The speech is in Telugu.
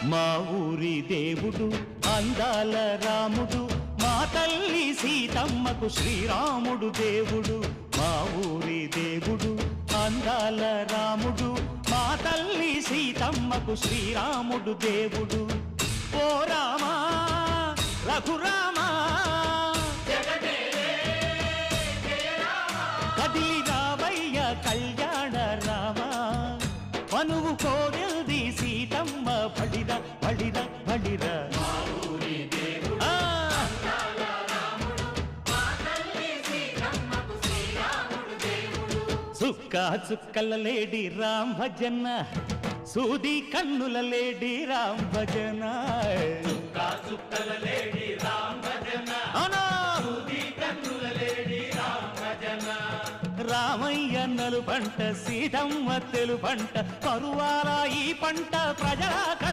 మా ఊరి దేవుడు అందాల రాముడు, మా తల్లి సీతమ్మకు శ్రీరాముడు దేవుడు. మా ఊరి దేవుడు అందాల రాముడు, మా తల్లి సీతమ్మకు శ్రీరాముడు దేవుడు. ఓ రామా రఘురామా కదిలి రావయ్య కళ్యాణ రామా, మనువు కోవెల్ది సీతమ్మ బడిర బడిర బడిర. చుక్క చుక్కల లేడి రామ్ భజన, సూది కన్నుల లేడి రామ్ భజన. చుక్కల లేడి రామ్ భజన, సూది కన్నుల లేడి రామ్ భజన. రామయ్య నలు పంట, సీతమ్మ తెలు పంట, కరువాల ఈ పంట ప్రజల